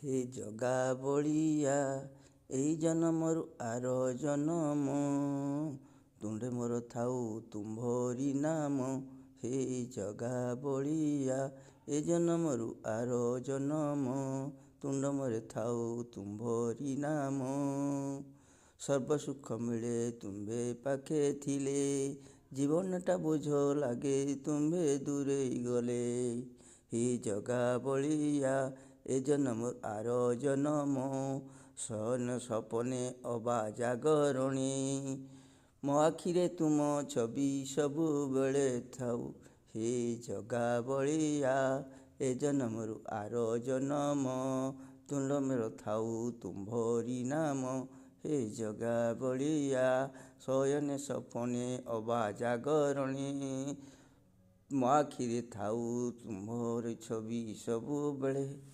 ହେ ଜଗା ବଳିଆ ଏଇ ଜନମରୁ ଆର ଜନମ ତୁଣ୍ଡେ ମୋର ଥାଉ ତୁମ୍ଭରି ନାମ। ହେ ଜଗା ବଳିଆ ଏ ଜନମରୁ ଆର ଜନମ ତୁଣ୍ଡ ମୋରେ ଥାଉ ତୁମ୍ଭରି ନାମ। ସର୍ବସୁଖ ମିଳେ ତୁମ୍ଭେ ପାଖେ ଥିଲେ, ଜୀବନଟା ବୋଝ ଲାଗେ ତୁମ୍ଭେ ଦୂରେଇ ଗଲେ। ହେ ଜଗା ବଳିଆ ଏ ଜନମ ଆର ଜନମ ଶୟନ ସପନେ ଅବା ଜାଗରଣୀ, ମୋ ଆଖିରେ ତୁମ ଛବି ସବୁବେଳେ ଥାଉ। ହେ ଜଗା ବଳିଆ ଏ ଜନମରୁ ଆର ଜନମ ତୁଣ୍ଡ ମୋର ଥାଉ ତୁମ୍ଭରି ନାମ। ହେ ଜଗା ବଳିଆ ଶୟନେ ସପନେ ଅବା ଜାଗରଣୀ, ମୋ ଆଖିରେ ଥାଉ ତୁମ୍ଭରି ଛବି ସବୁବେଳେ।